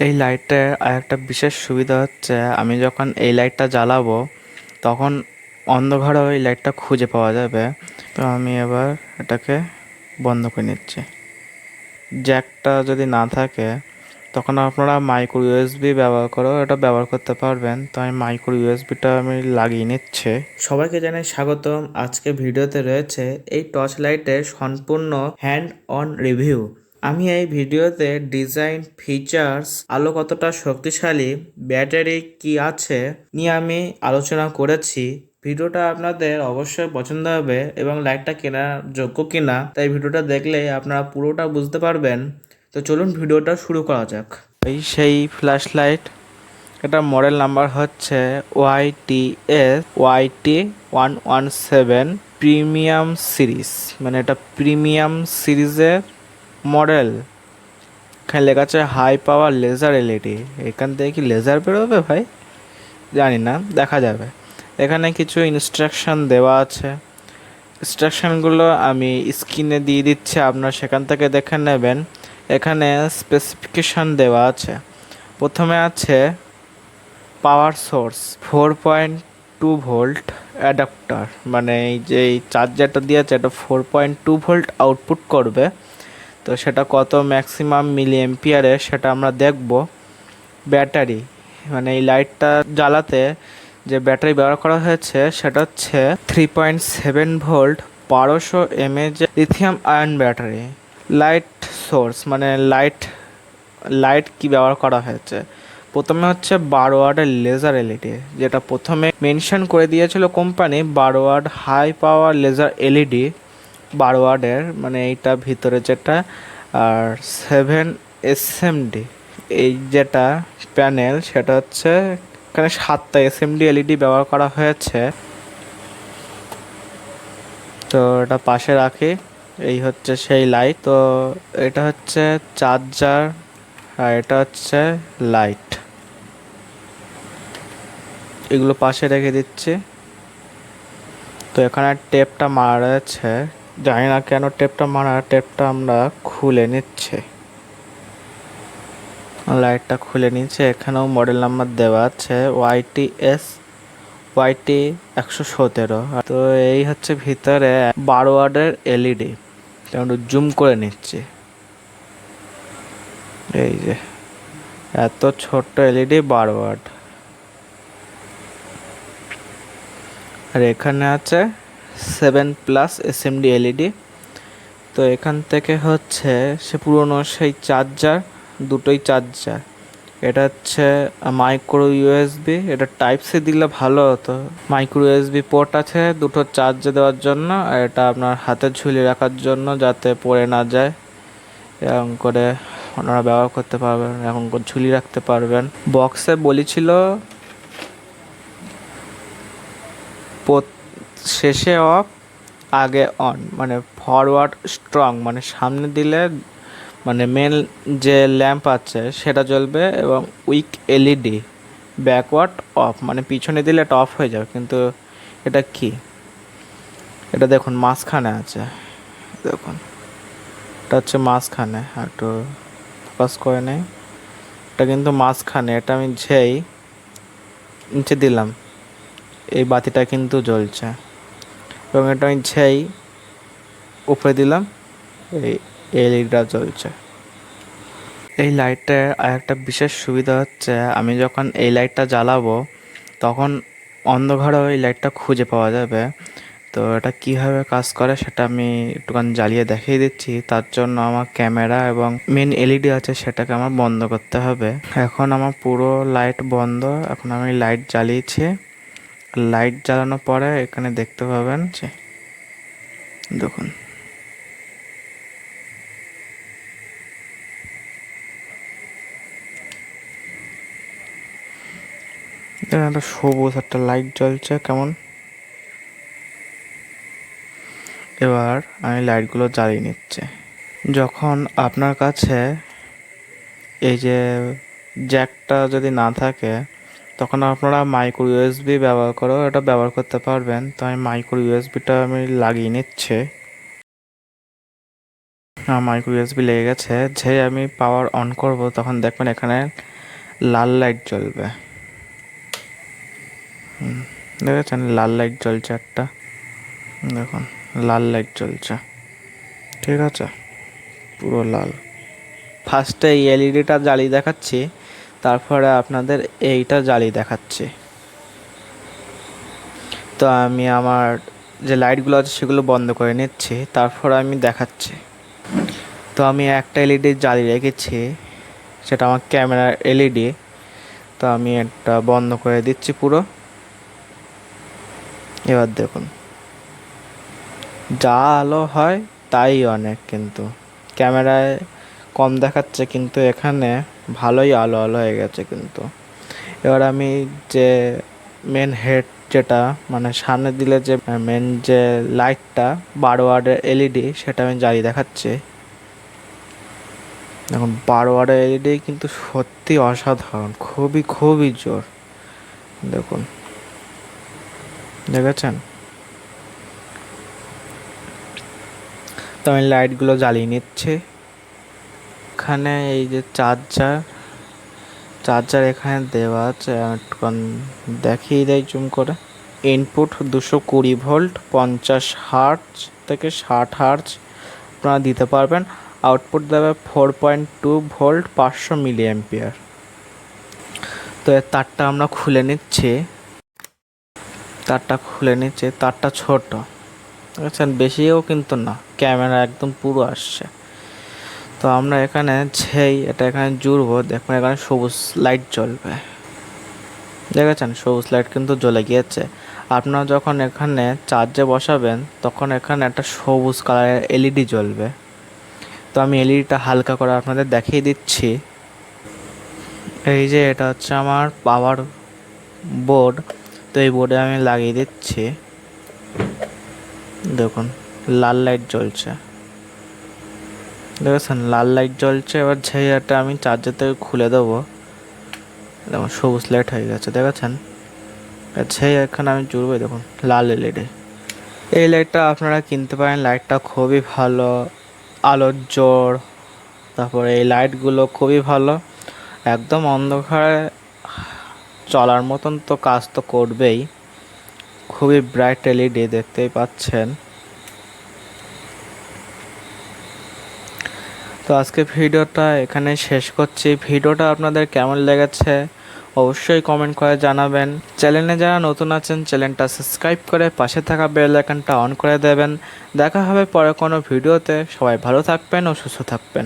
এই লাইটটার আরেকটা বিশেষ সুবিধা হচ্ছে আমি যখন এই লাইটটা জ্বালাবো তখন অন্ধকারেও এই লাইটটা খুঁজে পাওয়া যাবে। তো আমি এবার এটাকে বন্ধ করে নিচ্ছি। জ্যাকটা যদি না থাকে তখন আপনারা মাইক্রো ইউএসবি ব্যবহার করেও এটা ব্যবহার করতে পারবেন। তো আমি মাইক্রো ইউএসবিটা আমি লাগিয়ে নিচ্ছি। সবাইকে জানাই স্বাগতম। আজকে ভিডিওতে রয়েছে এই টর্চ লাইটের সম্পূর্ণ হ্যান্ড অন রিভিউ। আমি এই ভিডিওতে ডিজাইন, ফিচার্স, আলো কতটা শক্তিশালী, ব্যাটারি কি আছে নিয়ে আমি আলোচনা করেছি। ভিডিওটা আপনাদের অবশ্যই পছন্দ হবে এবং লাইটটা কেনার যোগ্য কিনা তাই ভিডিওটা দেখলে আপনারা পুরোটা বুঝতে পারবেন। তো চলুন ভিডিওটা শুরু করা যাক। এই সেই ফ্ল্যাশ লাইট, এটা মডেল নাম্বার হচ্ছে YTS-YT117 প্রিমিয়াম সিরিজ, মানে এটা প্রিমিয়াম সিরিজের মডেল। এখানে লেখা আছে হাই পাওয়ার লেজার এলইডি। এখান থেকে কি লেজার বেরোবে ভাই, জানি না, দেখা যাবে। এখানে কিছু ইনস্ট্রাকশন দেওয়া আছে। ইনস্ট্রাকশনগুলো আমি স্ক্রিনে দিয়ে দিচ্ছি, আপনারা সেখান থেকে দেখে নেবেন। এখানে স্পেসিফিকেশান দেওয়া আছে। প্রথমে আছে পাওয়ার সোর্স 4.2 ভোল্ট অ্যাডাপ্টার, মানে এই যে এই চার্জারটা দিয়েছে এটা 4.2 ভোল্ট আউটপুট করবে। তো সেটা কত ম্যাক্সিমাম মিলি এম্পিয়ারে সেটা আমরা দেখব। ব্যাটারি, মানে এই লাইটটা জ্বালাতে যে ব্যাটারি ব্যবহার করা হয়েছে সেটা হচ্ছে 3.7 volt 1200 mAh lithium ion battery. Light source, মানে লাইট কি ব্যবহার করা হয়েছে, প্রথমে হচ্ছে 12 ওয়াটের লেজার এলইডি, যেটা প্রথমে মেনশন করে দিয়েছিল company 12 watt high power laser LED 12 ওয়াটের, মানে এইটা ভিতরে যেটা। আর 7 SMD, এই যেটা প্যানেল সেটা হচ্ছে এখানে 7টা SMD এলইডি ব্যবহার করা হয়েছে। তো এটা পাশে রাখি। এই হচ্ছে সেই লাইট। তো এটা হচ্ছে চার্জার আর এটা হচ্ছে লাইট, এগুলো পাশে রেখে দিচ্ছি। তো এখানে টেপটা মারা রয়েছে, জানি না কেন টেপটা মারা। টেপটা আমরা খুলে নিচ্ছি, লাইটটা খুলে নিচ্ছে। এখানেও মডেল নাম্বার দেওয়া আছে YTS-YT117। তো এই হচ্ছে ভিতরে 12 ওয়াটের এলইডি, একটু জুম করে নিচ্ছি। এই যে এত ছোট্ট এলইডি 12 ওয়াট। আর এখানে আছে 7+ SMD এলইডি। তো এখান থেকে হচ্ছে সে পুরনো সেই চার্জার, দুটোই চার্জার। এটা হচ্ছে মাইক্রো ইউএসবি, এটা টাইপ সি দিলে ভালো হতো। মাইক্রো ইউএসবি পোর্ট আছে দুটো চার্জে দেওয়ার জন্য, আর এটা আপনার হাতে ঝুলিয়ে রাখার জন্য যাতে পড়ে না যায়। এরকম করে ওনারা ব্যবহার করতে পারবেন, এরকম করে ঝুলিয়ে রাখতে পারবেন। বক্সে বলেছিল শেষে অফ, আগে অন, মানে ফরওয়ার্ড স্ট্রং, মানে সামনে দিলে মানে মেন যে ল্যাম্প আছে সেটা জ্বলবে, এবং উইক এলইডি ব্যাকওয়ার্ড অফ, মানে পিছনে দিলে এটা অফ হয়ে যাবে। কিন্তু এটা কি, এটা দেখুন মাঝখানে আছে, দেখুন এটা হচ্ছে মাঝখানে। একটু ফোকাস করে নেই, এটা কিন্তু মাঝখানে। এটা আমি যেই নিচে দিলাম এই বাতিটা কিন্তু জ্বলছে, এবং এটা আমি যেই উপরে দিলাম এই এলইডিটা জ্বলছে। এই লাইটটার আরেকটা বিশেষ সুবিধা হচ্ছে আমি যখন এই লাইটটা জ্বালাবো তখন অন্ধকারেও এই লাইটটা খুঁজে পাওয়া যাবে। তো এটা কীভাবে কাজ করে সেটা আমি একটুখানি জ্বালিয়ে দেখিয়ে দিচ্ছি। তার জন্য আমার ক্যামেরা এবং মেন এলইডি আছে সেটাকে আমার বন্ধ করতে হবে। এখন আমার পুরো লাইট বন্ধ। এখন আমি লাইট জ্বালিয়েছি। লাইট জ্বালানোর পরে এখানে দেখতে পাবেন যে দেখুন একটা সবুজ একটা লাইট জ্বলছে কেমন। এবার আমি লাইটগুলো জ্বালিয়ে নিচ্ছি। যখন আপনার কাছে এই যে জ্যাকটা যদি না থাকে তখন আপনারা মাইক্রো ইউএসবি ব্যবহার করেও এটা ব্যবহার করতে পারবেন। তো আমি মাইক্রো ইউএসবিটা আমি লাগিয়ে নিচ্ছি। মাইক্রো ইউএসবি লেগে গেছে। যেই আমি পাওয়ার অন করব তখন দেখবেন এখানে লাল লাইট জ্বলবে। দেখেছেন লাল লাইট জ্বলছে একটা, দেখুন লাল লাইট জ্বলছে, ঠিক আছে, পুরো লাল। ফার্স্টে এই এলইডিটা জ্বালিয়ে দেখাচ্ছি, তারপরে আপনাদের এইটা জ্বালিয়ে দেখাচ্ছি। তো আমি আমার যে লাইটগুলো আছে সেগুলো বন্ধ করে নিচ্ছি, তারপর আমি দেখাচ্ছি। তো আমি একটা এলইডি জ্বালিয়ে রেখেছি, সেটা আমার ক্যামেরার এলইডি। তো আমি এটা বন্ধ করে দিচ্ছি পুরো। এবার দেখুন যা আলো হয় তাই অনেক, কিন্তু ক্যামেরায় কম দেখাচ্ছে কিন্তু এখানে ভালোই আলো আলো হয়ে গেছে কিন্তু। এবার আমি যে মেন হেড যেটা মানে সামনে দিলে যে মেন যে লাইটটা 12 ওয়াটের এলইডি সেটা আমি জ্বালিয়ে দেখাচ্ছি। দেখুন 12 ওয়াটের এলইডি কিন্তু সত্যি অসাধারণ, খুবই খুবই জোর। দেখুন দেখেছেন। তো আমি লাইটগুলো জ্বালিয়ে নিচ্ছি। এখানে এই যে চার্জার এখানে দেওয়া আছে, একটুখান দেখিয়ে দেয় জুম করে। ইনপুট 220 ভোল্ট, 50 হার্টজ থেকে 60 হার্টজ আপনারা দিতে পারবেন। আউটপুট দেবে 4.2 ভোল্ট, 500 মিলি অ্যাম্পিয়ার। তো এর তারটা আমরা খুলে নিচ্ছি, তারটা ছোট, বুঝছেন, বেশিও কিন্তু না, ক্যামেরা একদম পুরো আসছে। তো আমরা এখানে এটা এখানে জুড়বো, দেখুন এখানে সবুজ লাইট জ্বলবে, দেখেছেন সবুজ লাইট কিন্তু জ্বলে গিয়েছে। আপনারা যখন এখানে চার্জে বসাবেন তখন এখানে একটা সবুজ কালারের এলইডি জ্বলবে। তো আমি এলইডিটা হালকা করে আপনাদের দেখিয়ে দিচ্ছি। এই যে এটা হচ্ছে আমার পাওয়ার বোর্ড, তো এই বোর্ডে আমি লাগিয়ে দিচ্ছি। দেখুন লাল লাইট জ্বলছে, দেখেছেন লাল লাইট জ্বলছে। এবার এটা আমি চার্জার থেকে খুলে দেবো, দেখুন সবুজ লাইট হয়ে গেছে, দেখেছেন। এখানে আমি জুড়বো, দেখুন লাল এলইডি। এই লাইটটা আপনারা কিনতে পারেন, লাইটটা খুবই ভালো, আলোর জোর। তারপরে এই লাইটগুলো খুবই ভালো, একদম অন্ধকারে চলার মতন তো কাজ তো করবেই। খুবই ব্রাইট এলইডি, দেখতেই পাচ্ছেন। তো আজকে ভিডিওটা এখানে শেষ করছি। ভিডিওটা আপনাদের কেমন লেগেছে অবশ্যই কমেন্ট করে জানাবেন। চ্যানেলে যারা নতুন আছেন চ্যানেলটা সাবস্ক্রাইব করে পাশে থাকা বেল আইকনটা অন করে দেবেন। দেখা হবে পরে কোনো ভিডিওতে। সবাই ভালো থাকবেন ও সুস্থ থাকবেন।